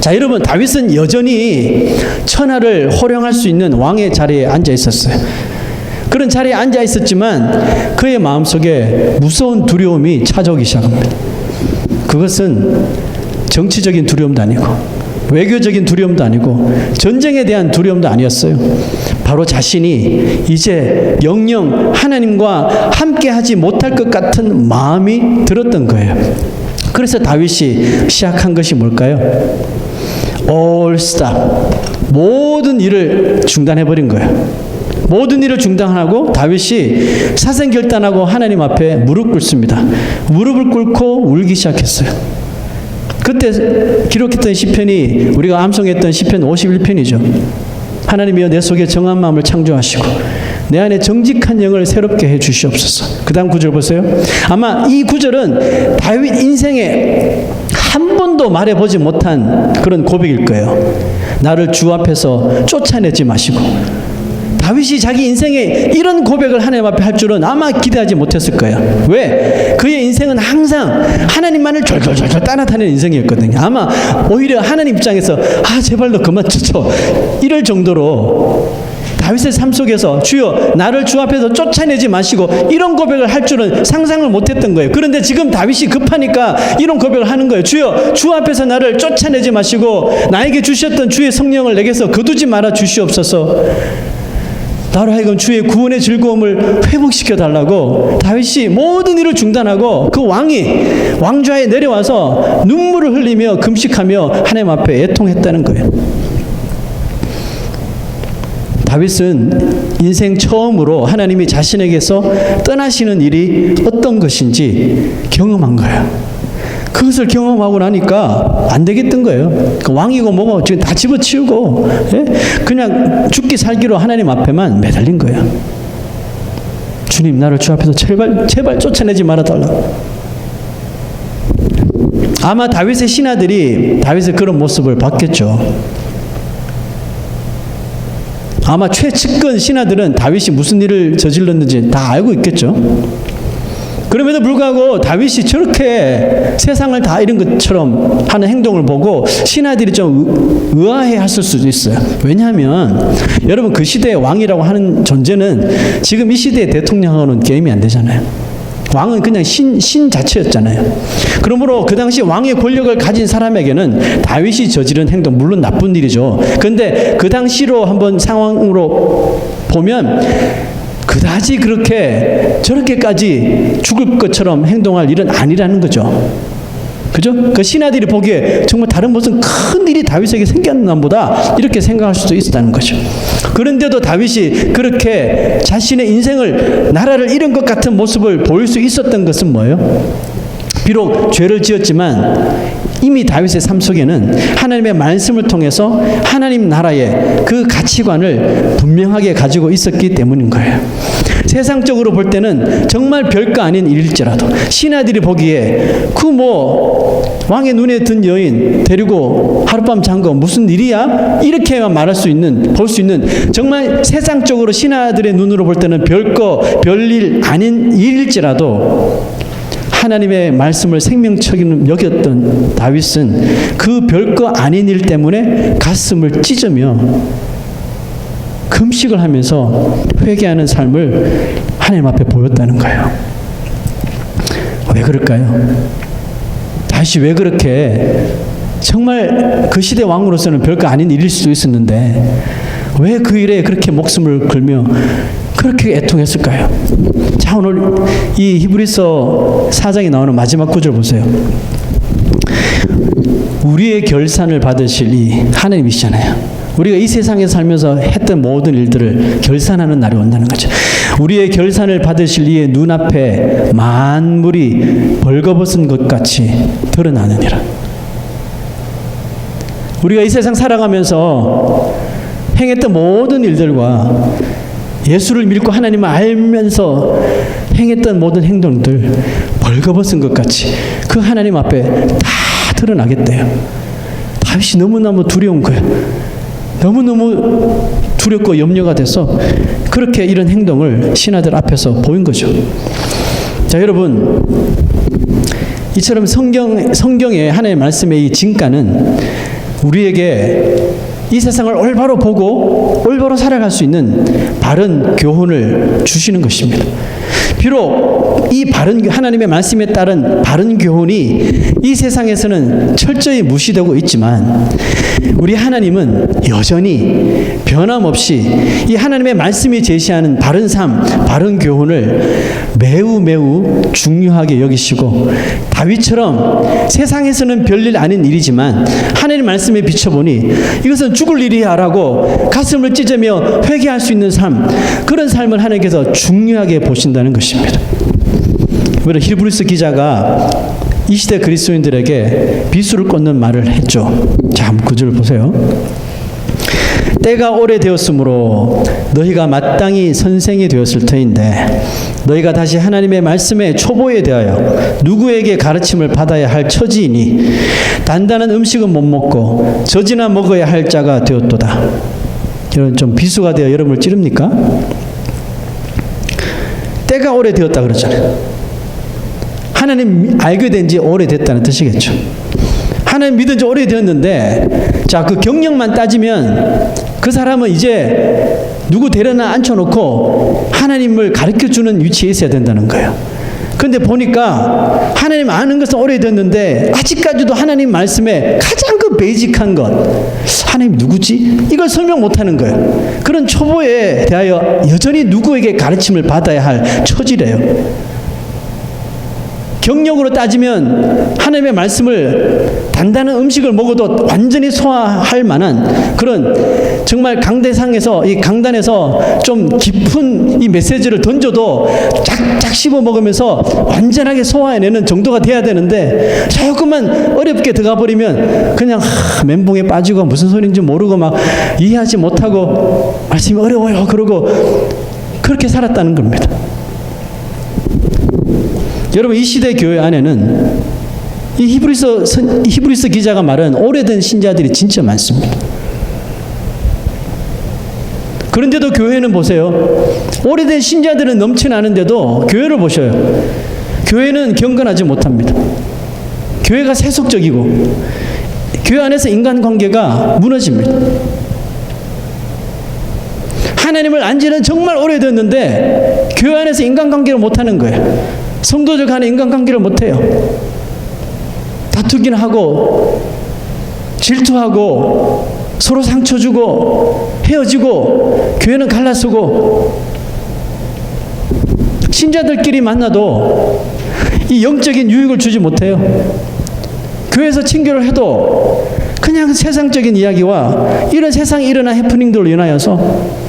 자, 여러분, 다윗은 여전히 천하를 호령할 수 있는 왕의 자리에 앉아 있었어요. 그런 자리에 앉아 있었지만 그의 마음속에 무서운 두려움이 찾아오기 시작합니다. 그것은 정치적인 두려움도 아니고 외교적인 두려움도 아니고 전쟁에 대한 두려움도 아니었어요. 바로 자신이 이제 영영 하나님과 함께하지 못할 것 같은 마음이 들었던 거예요. 그래서 다윗이 시작한 것이 뭘까요? All stop. 모든 일을 중단해버린 거예요. 모든 일을 중단하고 다윗이 사생결단하고 하나님 앞에 무릎 꿇습니다. 무릎을 꿇고 울기 시작했어요. 그때 기록했던 시편이 우리가 암송했던 시편 51편이죠. 하나님이여 내 속에 정한 마음을 창조하시고 내 안에 정직한 영을 새롭게 해 주시옵소서. 그 다음 구절 보세요. 아마 이 구절은 다윗 인생에 한 번도 말해보지 못한 그런 고백일 거예요. 나를 주 앞에서 쫓아내지 마시고. 다윗이 자기 인생에 이런 고백을 하나님 앞에 할 줄은 아마 기대하지 못했을 거예요. 왜? 그의 인생은 항상 하나님만을 졸졸졸 따라다니는 인생이었거든요. 아마 오히려 하나님 입장에서 제발 너 그만 쫓아 이럴 정도로 다윗의 삶 속에서 주여 나를 주 앞에서 쫓아내지 마시고 이런 고백을 할 줄은 상상을 못했던 거예요. 그런데 지금 다윗이 급하니까 이런 고백을 하는 거예요. 주여 주 앞에서 나를 쫓아내지 마시고 나에게 주셨던 주의 성령을 내게서 거두지 말아 주시옵소서. 나로 하여금 주의 구원의 즐거움을 회복시켜 달라고 다윗이 모든 일을 중단하고 그 왕이 왕좌에 내려와서 눈물을 흘리며 금식하며 하나님 앞에 애통했다는 거예요. 다윗은 인생 처음으로 하나님이 자신에게서 떠나시는 일이 어떤 것인지 경험한 거예요. 그것을 경험하고 나니까 안 되겠던 거예요. 그 왕이고 뭐고 지금 다 집어치우고 그냥 죽기 살기로 하나님 앞에만 매달린 거예요. 주님 나를 주 앞에서 제발 쫓아내지 말아달라고. 아마 다윗의 신하들이 다윗의 그런 모습을 봤겠죠. 아마 최측근 신하들은 다윗이 무슨 일을 저질렀는지 다 알고 있겠죠. 그럼에도 불구하고 다윗이 저렇게 세상을 다 잃은 것처럼 하는 행동을 보고 신하들이 좀 의아해했을 수도 있어요. 왜냐하면 여러분 그 시대의 왕이라고 하는 존재는 지금 이 시대의 대통령하고는 게임이 안 되잖아요. 왕은 그냥 신 자체였잖아요. 그러므로 그 당시 왕의 권력을 가진 사람에게는 다윗이 저지른 행동 물론 나쁜 일이죠. 그런데 그 당시로 한번 상황으로 보면 그다지 그렇게 저렇게까지 죽을 것처럼 행동할 일은 아니라는 거죠. 그죠? 그 신하들이 보기에 정말 다른 무슨 큰 일이 다윗에게 생겼나 보다 이렇게 생각할 수도 있었다는 거죠. 그런데도 다윗이 그렇게 자신의 인생을, 나라를 잃은 것 같은 모습을 보일 수 있었던 것은 뭐예요? 비록 죄를 지었지만 이미 다윗의 삶 속에는 하나님의 말씀을 통해서 하나님 나라의 그 가치관을 분명하게 가지고 있었기 때문인 거예요. 세상적으로 볼 때는 정말 별거 아닌 일일지라도 신하들이 보기에 그 왕의 눈에 든 여인 데리고 하룻밤 잔 거 무슨 일이야? 이렇게만 말할 수 있는, 볼 수 있는, 정말 세상적으로 신하들의 눈으로 볼 때는 별일 아닌 일일지라도 하나님의 말씀을 생명처럼 여겼던 다윗은 그 별거 아닌 일 때문에 가슴을 찢으며 금식을 하면서 회개하는 삶을 하나님 앞에 보였다는 거예요. 왜 그럴까요? 다윗이 왜 그렇게, 정말 그 시대 왕으로서는 별거 아닌 일일 수도 있었는데 왜 그 일에 그렇게 목숨을 걸며 그렇게 애통했을까요? 자, 오늘 이 히브리서 4장에 나오는 마지막 구절 보세요. 우리의 결산을 받으실 이 하나님이시잖아요. 우리가 이 세상에 살면서 했던 모든 일들을 결산하는 날이 온다는 거죠. 우리의 결산을 받으실 이의 눈앞에 만물이 벌거벗은 것 같이 드러나느니라. 우리가 이 세상 살아가면서 행했던 모든 일들과 예수를 믿고 하나님을 알면서 행했던 모든 행동들 벌거벗은 것 같이 그 하나님 앞에 다 드러나겠대요. 다윗이 너무너무 두려운 거예요. 너무너무 두렵고 염려가 돼서 그렇게 이런 행동을 신하들 앞에서 보인 거죠. 자, 여러분, 이처럼 성경의 하나님의 말씀의 이 진가는 우리에게 이 세상을 올바로 보고 올바로 살아갈 수 있는 바른 교훈을 주시는 것입니다. 비록 이 하나님의 말씀에 따른 바른 교훈이 이 세상에서는 철저히 무시되고 있지만 우리 하나님은 여전히 변함없이 이 하나님의 말씀이 제시하는 바른 삶, 바른 교훈을 매우 중요하게 여기시고 다윗처럼 세상에서는 별일 아닌 일이지만 하나님 말씀에 비춰보니 이것은 죽을 일이야라고 가슴을 찢으며 회개할 수 있는 삶, 그런 삶을 하나님께서 중요하게 보신다는 것입니다. 그래서 히브리서 기자가 이 시대 그리스도인들에게 비수를 꽂는 말을 했죠. 자, 한번 구절을 보세요. 때가 오래되었으므로 너희가 마땅히 선생이 되었을 터인데 너희가 다시 하나님의 말씀의 초보에 대하여 누구에게 가르침을 받아야 할 처지이니 단단한 음식은 못 먹고 젖이나 먹어야 할 자가 되었도다. 여러분, 좀 비수가 되어 여러분을 찌릅니까? 때가 오래되었다 그러잖아요. 하나님 알게 된 지 오래됐다는 뜻이겠죠. 하나님 믿은 지 오래되었는데, 자, 그 경력만 따지면 그 사람은 이제 누구 데려다 앉혀놓고 하나님을 가르쳐주는 위치에 있어야 된다는 거예요. 그런데 보니까 하나님 아는 것은 오래됐는데 아직까지도 하나님 말씀에 가장 그 베이직한 것, 하나님 누구지? 이걸 설명 못하는 거예요. 그런 초보에 대하여 여전히 누구에게 가르침을 받아야 할 처지래요. 경력으로 따지면 하나님의 말씀을 단단한 음식을 먹어도 완전히 소화할 만한 그런, 정말 강대상에서, 이 강단에서 좀 깊은 이 메시지를 던져도 쫙쫙 씹어 먹으면서 완전하게 소화해내는 정도가 돼야 되는데 조금만 어렵게 들어가 버리면 그냥 멘붕에 빠지고 무슨 소리인지 모르고 막 이해하지 못하고 말씀이 어려워요 그러고 그렇게 살았다는 겁니다. 여러분, 이 시대 교회 안에는 이 히브리서 기자가 말한 오래된 신자들이 진짜 많습니다. 그런데도 교회는 보세요. 오래된 신자들은 넘쳐나는데도 교회를 보셔요. 교회는 경건하지 못합니다. 교회가 세속적이고 교회 안에서 인간관계가 무너집니다. 하나님을 안 지는 정말 오래됐는데 교회 안에서 인간관계를 못하는 거예요. 성도들 간에 인간관계를 못해요. 다투긴 하고 질투하고 서로 상처 주고 헤어지고 교회는 갈라서고 신자들끼리 만나도 이 영적인 유익을 주지 못해요. 교회에서 친교를 해도 그냥 세상적인 이야기와 이런 세상에 일어난 해프닝들로 인하여서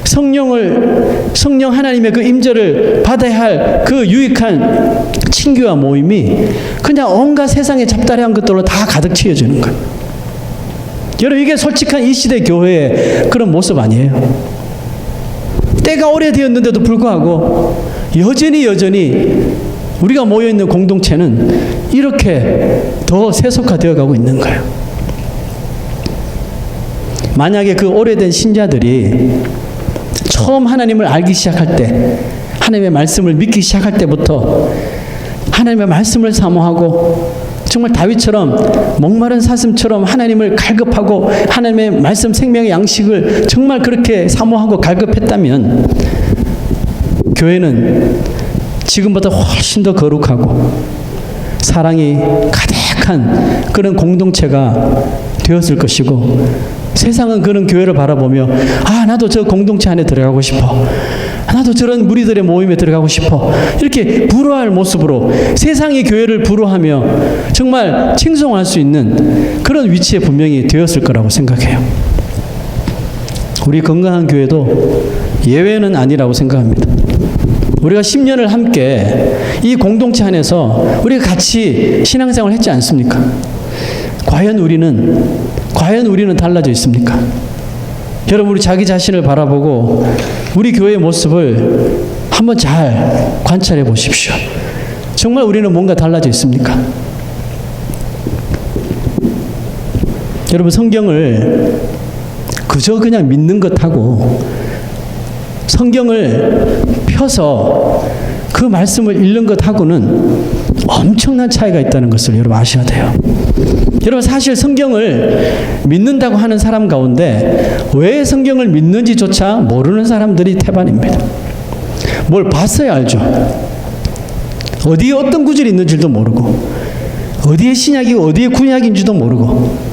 성령 하나님의 그 임재를 받아야 할 그 유익한 친교와 모임이 그냥 온갖 세상의 잡다리한 것들로 다 가득 채워지는 거예요. 여러분, 이게 솔직한 이 시대 교회의 그런 모습 아니에요? 때가 오래되었는데도 불구하고 여전히 우리가 모여있는 공동체는 이렇게 더 세속화되어 가고 있는 거예요. 만약에 그 오래된 신자들이 처음 하나님을 알기 시작할 때, 하나님의 말씀을 믿기 시작할 때부터 하나님의 말씀을 사모하고 정말 다윗처럼 목마른 사슴처럼 하나님을 갈급하고 하나님의 말씀 생명의 양식을 정말 그렇게 사모하고 갈급했다면 교회는 지금보다 훨씬 더 거룩하고 사랑이 가득한 그런 공동체가 되었을 것이고, 세상은 그런 교회를 바라보며 나도 저 공동체 안에 들어가고 싶어, 나도 저런 무리들의 모임에 들어가고 싶어, 이렇게 부러워할 모습으로 세상이 교회를 부러워하며 정말 칭송할 수 있는 그런 위치에 분명히 되었을 거라고 생각해요. 우리 건강한 교회도 예외는 아니라고 생각합니다. 우리가 10년을 함께 이 공동체 안에서 우리가 같이 신앙생활을 했지 않습니까? 과연 우리는 달라져 있습니까? 여러분, 우리 자기 자신을 바라보고 우리 교회의 모습을 한번 잘 관찰해 보십시오. 정말 우리는 뭔가 달라져 있습니까? 여러분, 성경을 그저 그냥 믿는 것하고 성경을 펴서 그 말씀을 읽는 것하고는 엄청난 차이가 있다는 것을 여러분 아셔야 돼요. 여러분, 사실 성경을 믿는다고 하는 사람 가운데 왜 성경을 믿는지조차 모르는 사람들이 태반입니다. 뭘 봤어야 알죠. 어디에 어떤 구절이 있는지도 모르고, 어디에 신약이고 어디에 구약인지도 모르고,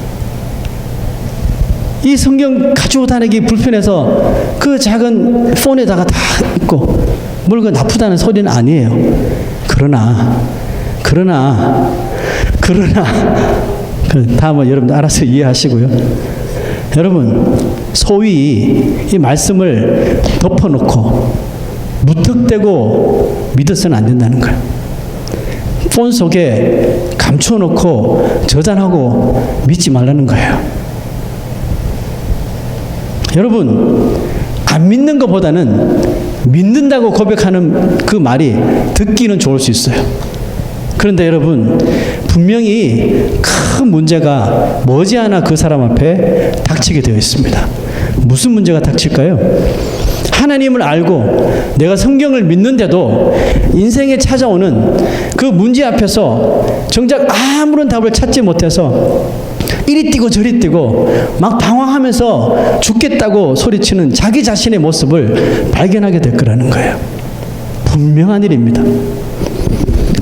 이 성경 가지고 다니기 불편해서 그 작은 폰에다가 다 있고, 뭘 그 나쁘다는 소리는 아니에요. 그러나 다음은 여러분들 알아서 이해하시고요. 여러분, 소위 이 말씀을 덮어놓고 무턱대고 믿어서는 안 된다는 거예요. 폰 속에 감춰놓고 저장하고 믿지 말라는 거예요. 여러분, 안 믿는 것보다는 믿는다고 고백하는 그 말이 듣기는 좋을 수 있어요. 그런데 여러분, 분명히 큰 문제가 머지않아 그 사람 앞에 닥치게 되어 있습니다. 무슨 문제가 닥칠까요? 하나님을 알고 내가 성경을 믿는데도 인생에 찾아오는 그 문제 앞에서 정작 아무런 답을 찾지 못해서 이리 뛰고 저리 뛰고 막 방황하면서 죽겠다고 소리치는 자기 자신의 모습을 발견하게 될 거라는 거예요. 분명한 일입니다.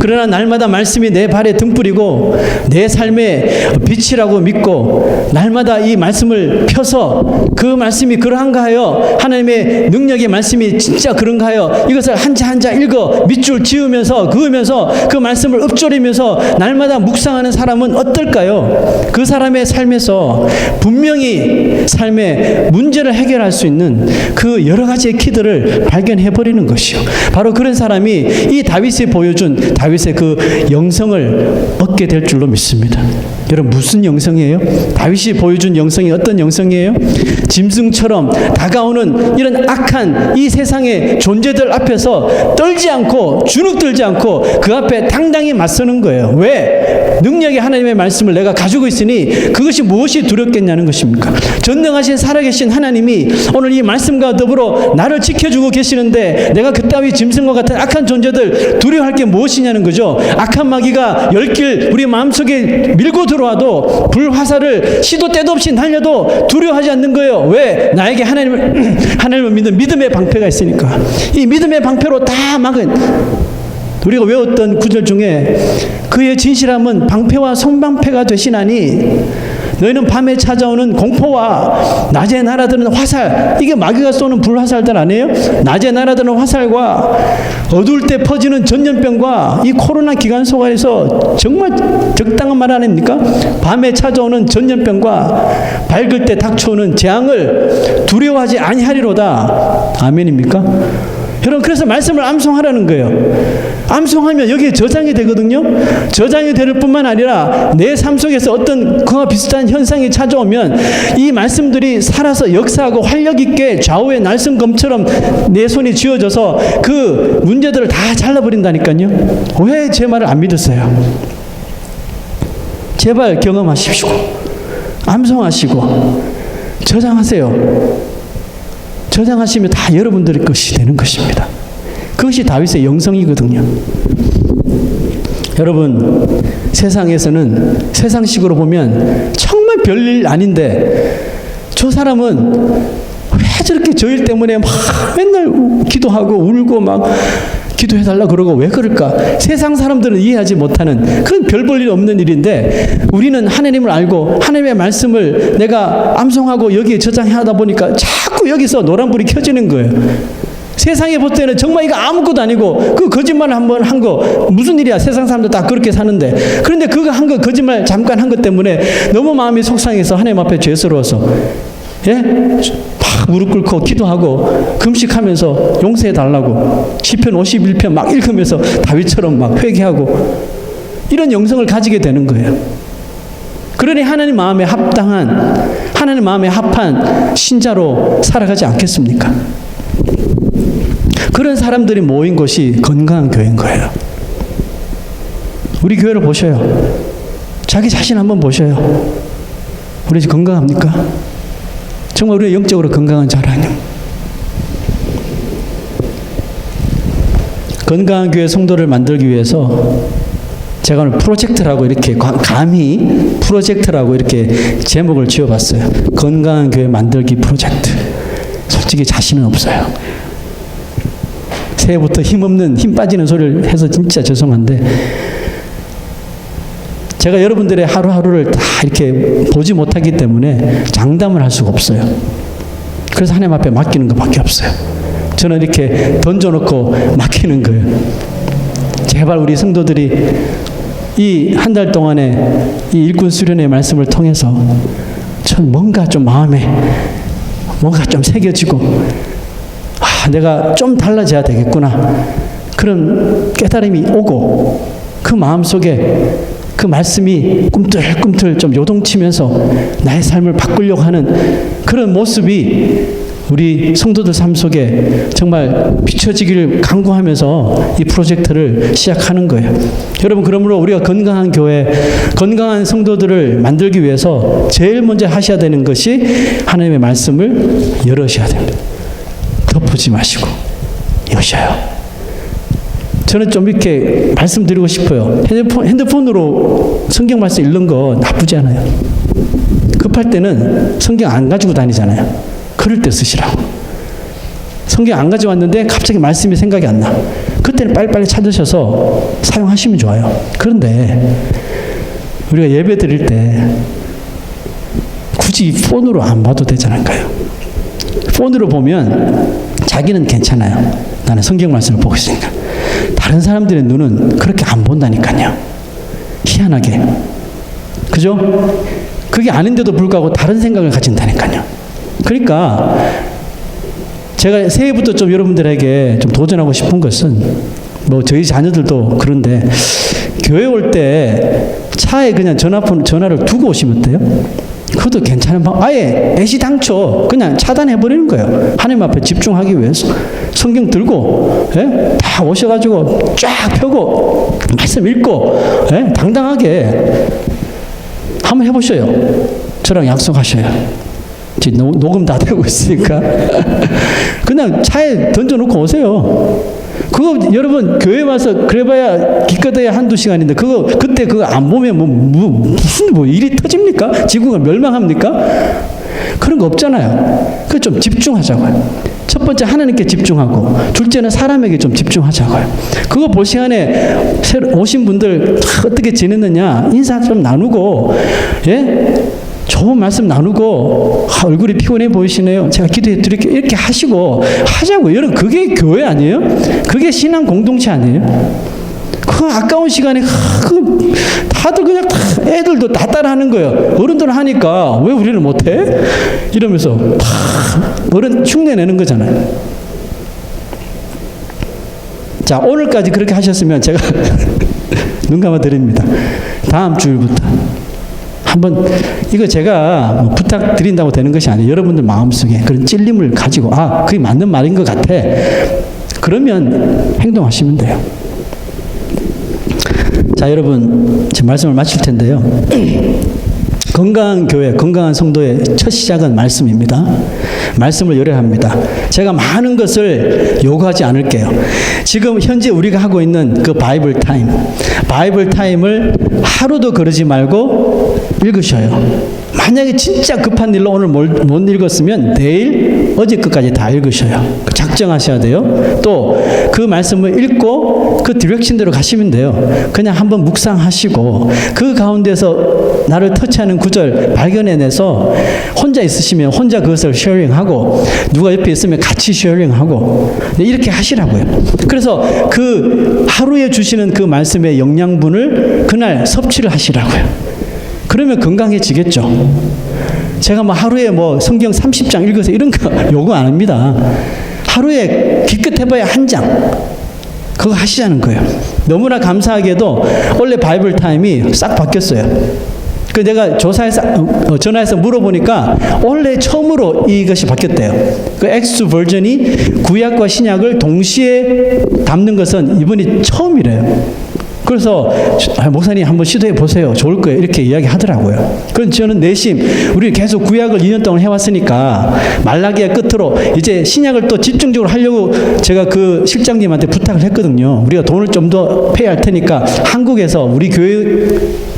그러나 날마다 말씀이 내 발에 등불이고 내 삶의 빛이라고 믿고 날마다 이 말씀을 펴서 그 말씀이 그러한가 하여 하나님의 능력의 말씀이 진짜 그런가 하여 이것을 한자 한자 읽어 밑줄 지으면서 그으면서 그 말씀을 읊조리면서 날마다 묵상하는 사람은 어떨까요? 그 사람의 삶에서 분명히 삶의 문제를 해결할 수 있는 그 여러 가지의 키들을 발견해버리는 것이요. 바로 그런 사람이 이 다윗이 보여준 다윗의 그 영성을 얻게 될 줄로 믿습니다. 여러분, 무슨 영성이에요? 다윗이 보여준 영성이 어떤 영성이에요? 짐승처럼 다가오는 이런 악한 이 세상의 존재들 앞에서 떨지 않고 주눅들지 않고 그 앞에 당당히 맞서는 거예요. 왜? 능력의 하나님의 말씀을 내가 가지고 있으니 그것이 무엇이 두렵겠냐는 것입니까? 전능하신 살아계신 하나님이 오늘 이 말씀과 더불어 나를 지켜주고 계시는데 내가 그따위 짐승과 같은 악한 존재들 두려워할 게 무엇이냐는 거죠. 악한 마귀가 열길 우리 마음속에 밀고 들어와도 불화살을 시도 때도 없이 날려도 두려워하지 않는 거예요. 왜? 나에게 하나님을 믿는 믿음의 방패가 있으니까. 이 믿음의 방패로 다 막은 우리가 외웠던 구절 중에 그의 진실함은 방패와 성방패가 되시나니 너희는 밤에 찾아오는 공포와 낮에 날아드는 화살, 이게 마귀가 쏘는 불화살들 아니에요? 낮에 날아드는 화살과 어두울 때 퍼지는 전염병과 이 코로나 기간 속에서 정말 적당한 말 아닙니까? 밤에 찾아오는 전염병과 밝을 때 닥쳐오는 재앙을 두려워하지 아니하리로다. 아멘입니까? 여러분, 그래서 말씀을 암송하라는 거예요. 암송하면 여기에 저장이 되거든요. 저장이 될 뿐만 아니라 내 삶 속에서 어떤 그와 비슷한 현상이 찾아오면 이 말씀들이 살아서 역사하고 활력 있게 좌우의 날성검처럼 내 손이 쥐어져서 그 문제들을 다 잘라버린다니까요. 왜 제 말을 안 믿으세요? 제발 경험하십시오. 암송하시고 저장하세요. 저장하시면 다 여러분들의 것이 되는 것입니다. 그것이 다윗의 영성이거든요. 여러분, 세상에서는 세상식으로 보면 정말 별일 아닌데 저 사람은 왜 저렇게 저 일 때문에 막 맨날 기도하고 울고 막 기도해달라 그러고 왜 그럴까? 세상 사람들은 이해하지 못하는 그건 별 볼 일 없는 일인데 우리는 하나님을 알고 하나님의 말씀을 내가 암송하고 여기에 저장하다 보니까 자꾸 여기서 노란불이 켜지는 거예요. 세상에 볼 때는 정말 이거 아무것도 아니고 그 거짓말을 한번 한 거 무슨 일이야? 세상 사람들 다 그렇게 사는데. 그런데 그거 한 거 거짓말 잠깐 한 것 때문에 너무 마음이 속상해서 하나님 앞에 죄스러워서 예? 막 무릎 꿇고 기도하고 금식하면서 용서해 달라고 시편 51편 막 읽으면서 다윗처럼 막 회개하고 이런 영성을 가지게 되는 거예요. 그러니 하나님 마음에 합당한, 하나님 마음에 합한 신자로 살아가지 않겠습니까? 그런 사람들이 모인 곳이 건강한 교회인 거예요. 우리 교회를 보셔요. 자기 자신 한번 보셔요. 우리 지금 건강합니까? 정말 우리가 영적으로 건강한 자라뇨. 건강한 교회 성도를 만들기 위해서 제가 오늘 프로젝트라고 이렇게 감히 프로젝트라고 이렇게 제목을 지어봤어요. 건강한 교회 만들기 프로젝트. 솔직히 자신은 없어요. 새해부터 힘없는 힘 빠지는 소리를 해서 진짜 죄송한데 제가 여러분들의 하루하루를 다 이렇게 보지 못하기 때문에 장담을 할 수가 없어요. 그래서 하나님 앞에 맡기는 것밖에 없어요. 저는 이렇게 던져놓고 맡기는 거예요. 제발 우리 성도들이 이 한 달 동안에 이 일꾼 수련의 말씀을 통해서 전 뭔가 좀 마음에 뭔가 좀 새겨지고 내가 좀 달라져야 되겠구나. 그런 깨달음이 오고 그 마음속에 그 말씀이 꿈틀꿈틀 좀 요동치면서 나의 삶을 바꾸려고 하는 그런 모습이 우리 성도들 삶 속에 정말 비춰지기를 간구하면서 이 프로젝트를 시작하는 거예요. 여러분, 그러므로 우리가 건강한 교회, 건강한 성도들을 만들기 위해서 제일 먼저 하셔야 되는 것이 하나님의 말씀을 열으셔야 됩니다. 덮지 마시고 여셔요. 저는 좀 이렇게 말씀드리고 싶어요. 핸드폰으로 성경 말씀 읽는 거 나쁘지 않아요. 급할 때는 성경 안 가지고 다니잖아요. 그럴 때 쓰시라고. 성경 안 가지고 왔는데 갑자기 말씀이 생각이 안 나. 그때는 빨리빨리 찾으셔서 사용하시면 좋아요. 그런데 우리가 예배 드릴 때 굳이 폰으로 안 봐도 되지 않을까요? 폰으로 보면 자기는 괜찮아요. 나는 성경 말씀을 보고 있으니까. 다른 사람들의 눈은 그렇게 안 본다니까요. 희한하게. 그죠? 그게 아닌데도 불구하고 다른 생각을 가진다니까요. 그러니까 제가 새해부터 좀 여러분들에게 좀 도전하고 싶은 것은 뭐 저희 자녀들도 그런데 교회 올 때 차에 그냥 전화를 두고 오시면 어때요? 그것도 괜찮은 방법. 아예 애시당초 그냥 차단해버리는 거예요. 하나님 앞에 집중하기 위해서. 성경 들고 예? 다 오셔가지고 쫙 펴고 말씀 읽고 예? 당당하게 한번 해보셔요. 저랑 약속하셔요. 지금 녹음 다 되고 있으니까 그냥 차에 던져놓고 오세요. 그거 여러분 교회 와서 그래봐야 기껏해야 한두 시간인데 그때 그거 안 보면 무슨 일이 터집니까? 지구가 멸망합니까? 그런 거 없잖아요. 그 좀 집중하자고요. 첫 번째 하나님께 집중하고, 둘째는 사람에게 좀 집중하자고요. 그거 볼 시간에 새로 오신 분들 어떻게 지냈느냐 인사 좀 나누고, 예? 좋은 말씀 나누고, 얼굴이 피곤해 보이시네요, 제가 기도해 드릴게요, 이렇게 하시고 하자고요. 여러분, 그게 교회 아니에요? 그게 신앙 공동체 아니에요? 그 아까운 시간에 다들 그냥 애들도 다 따라하는 거예요. 어른들은 하니까 왜 우리는 못해? 이러면서 어른 흉내내는 거잖아요. 자, 오늘까지 그렇게 하셨으면 제가 눈 감아 드립니다. 다음 주일부터 한번, 이거 제가 뭐 부탁드린다고 되는 것이 아니에요. 여러분들 마음속에 그런 찔림을 가지고, 아, 그게 맞는 말인 것 같아, 그러면 행동하시면 돼요. 자, 여러분, 제 말씀을 마칠 텐데요. 건강한 교회, 건강한 성도의 첫 시작은 말씀입니다. 말씀을 열애합니다. 제가 많은 것을 요구하지 않을게요. 지금 현재 우리가 하고 있는 그 바이블 타임을 하루도 거르지 말고 읽으셔요. 만약에 진짜 급한 일로 오늘 못 읽었으면 내일 어제 것까지 다 읽으셔요. 작정하셔야 돼요. 또 그 말씀을 읽고 그 디렉션대로 가시면 돼요. 그냥 한번 묵상하시고 그 가운데서 나를 터치하는 구절 발견해내서, 혼자 있으시면 혼자 그것을 쉐어링하고, 누가 옆에 있으면 같이 쉐어링하고, 이렇게 하시라고요. 그래서 그 하루에 주시는 그 말씀의 영양분을 그날 섭취를 하시라고요. 그러면 건강해지겠죠. 제가 뭐 하루에 뭐 성경 30장 읽어서 이런 거 요구 안 합니다. 하루에 기껏해봐야 한 장, 그거 하시자는 거예요. 너무나 감사하게도 원래 바이블 타임이 싹 바뀌었어요. 그 내가 전화해서 물어보니까 원래 처음으로 이것이 바뀌었대요. 그 X 버전이 구약과 신약을 동시에 담는 것은 이번이 처음이래요. 그래서 목사님 한번 시도해 보세요, 좋을 거예요, 이렇게 이야기하더라고요. 그럼 저는 내심, 우리 계속 구약을 2년 동안 해왔으니까 말라기야 끝으로 이제 신약을 또 집중적으로 하려고 제가 그 실장님한테 부탁을 했거든요. 우리가 돈을 좀 더 페이할 테니까 한국에서 우리 교회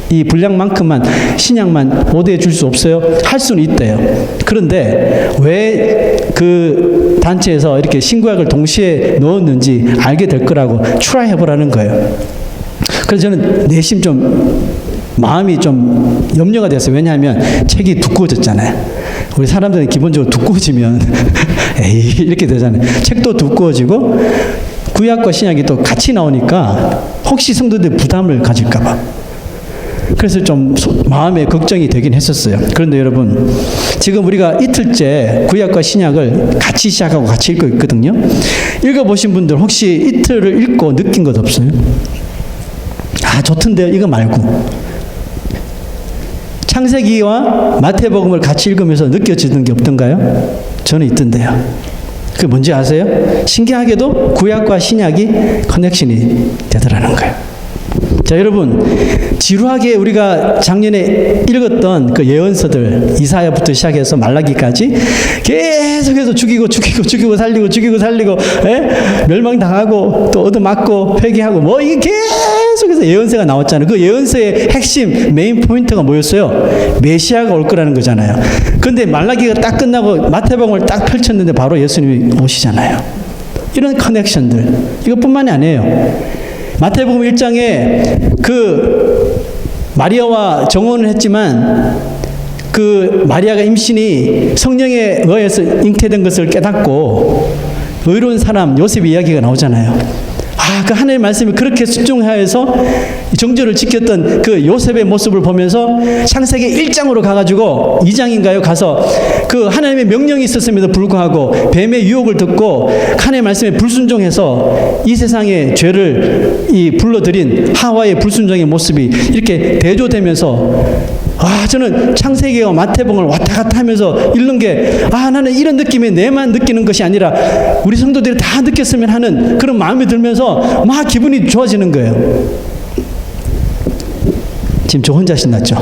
이 분량만큼만 신약만 보도해 줄 수 없어요? 할 수는 있대요. 그런데 왜 그 단체에서 이렇게 신구약을 동시에 넣었는지 알게 될 거라고 트라이 해보라는 거예요. 그래서 저는 내심 좀 마음이 좀 염려가 됐어요. 왜냐하면 책이 두꺼워졌잖아요. 우리 사람들은 기본적으로 두꺼워지면 에이 이렇게 되잖아요. 책도 두꺼워지고 구약과 신약이 또 같이 나오니까 혹시 성도들 부담을 가질까 봐. 그래서 좀 마음에 걱정이 되긴 했었어요. 그런데 여러분, 지금 우리가 이틀째 구약과 신약을 같이 시작하고 같이 읽고 있거든요. 읽어보신 분들 혹시 이틀을 읽고 느낀 것 없어요? 아, 좋던데요, 이거 말고. 창세기와 마태복음을 같이 읽으면서 느껴지는 게 없던가요? 저는 있던데요. 그게 뭔지 아세요? 신기하게도 구약과 신약이 커넥션이 되더라는 거예요. 자, 여러분, 지루하게 우리가 작년에 읽었던 그 예언서들, 이사야부터 시작해서 말라기까지 계속해서 죽이고 살리고, 예? 멸망당하고 또 얻어맞고 회개하고 뭐 이게 계속해서 예언서가 나왔잖아요. 그 예언서의 핵심 메인 포인트가 뭐였어요? 메시아가 올 거라는 거잖아요. 그런데 말라기가 딱 끝나고 마태복음을 딱 펼쳤는데 바로 예수님이 오시잖아요. 이런 커넥션들, 이것뿐만이 아니에요. 마태복음 1장에 그 마리아와 정혼을 했지만 그 마리아가 임신이 성령에 의해서 잉태된 것을 깨닫고 의로운 사람 요셉의 이야기가 나오잖아요. 아, 그 하나님의 말씀이 그렇게 순종하여서 정절을 지켰던 그 요셉의 모습을 보면서 창세기 1장으로 가가지고 2장인가요? 가서 그 하나님의 명령이 있었음에도 불구하고 뱀의 유혹을 듣고 하나님의 말씀에 불순종해서 이 세상의 죄를 불러들인 하와의 불순종의 모습이 이렇게 대조되면서, 아, 저는 창세기와 마태복음을 왔다 갔다 하면서 읽는 게, 아, 나는 이런 느낌이 내만 느끼는 것이 아니라 우리 성도들이 다 느꼈으면 하는 그런 마음이 들면서 막 기분이 좋아지는 거예요. 지금 저 혼자 신났죠?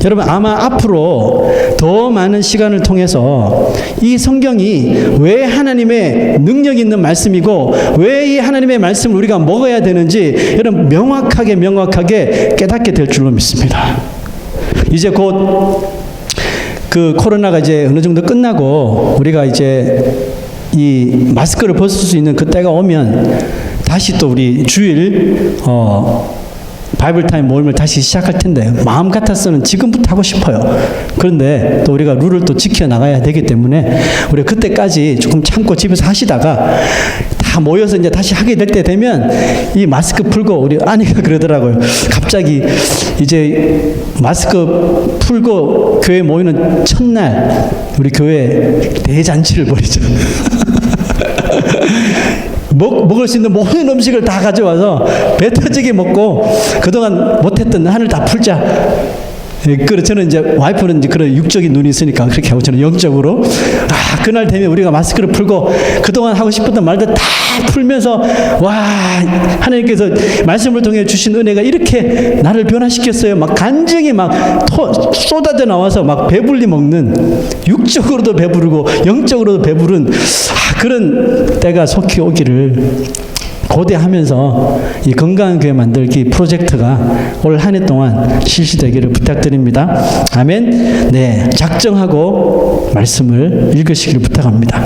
여러분, 아마 앞으로 더 많은 시간을 통해서 이 성경이 왜 하나님의 능력 있는 말씀이고 왜 이 하나님의 말씀을 우리가 먹어야 되는지 여러분 명확하게 깨닫게 될 줄로 믿습니다. 이제 곧 그 코로나가 이제 어느 정도 끝나고 우리가 이제 이 마스크를 벗을 수 있는 그 때가 오면 다시 또 우리 주일 바이블 타임 모임을 다시 시작할 텐데 마음 같아서는 지금부터 하고 싶어요. 그런데 또 우리가 룰을 또 지켜 나가야 되기 때문에 우리가 그때까지 조금 참고 집에서 하시다가 다 모여서 이제 다시 하게 될 때 되면 이 마스크 풀고 우리 아내가 그러더라고요. 갑자기 이제 마스크 풀고 교회 모이는 첫날 우리 교회 대잔치를 벌이죠. 먹을 수 있는 모든 음식을 다 가져와서 배 터지게 먹고 그동안 못했던 한을 다 풀자. 그래 저는 이제 와이프는 이제 그런 육적인 눈이 있으니까 그렇게 하고 저는 영적으로 그날 되면 우리가 마스크를 풀고 그동안 하고 싶었던 말들 다 풀면서 와 하나님께서 말씀을 통해 주신 은혜가 이렇게 나를 변화시켰어요. 막 간증이 막 쏟아져 나와서 막 배불리 먹는 육적으로도 배부르고 영적으로도 배부른 그런 때가 속히 오기를 고대하면서 이 건강한 교회 만들기 프로젝트가 올 한 해 동안 실시되기를 부탁드립니다. 아멘. 네, 작정하고 말씀을 읽으시기를 부탁합니다.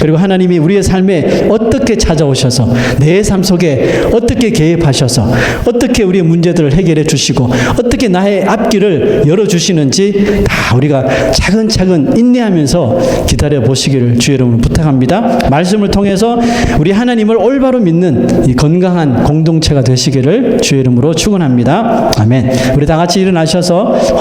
그리고 하나님이 우리의 삶에 어떻게 찾아오셔서 내 삶 속에 어떻게 개입하셔서 어떻게 우리의 문제들을 해결해 주시고 어떻게 나의 앞길을 열어주시는지 다 우리가 차근차근 인내하면서 기다려 보시기를 주의 이름으로 부탁합니다. 말씀을 통해서 우리 하나님을 올바로 믿는 이 건강한 공동체가 되시기를 주의 이름으로 축원합니다. 아멘. 우리 다 같이 일어나셔서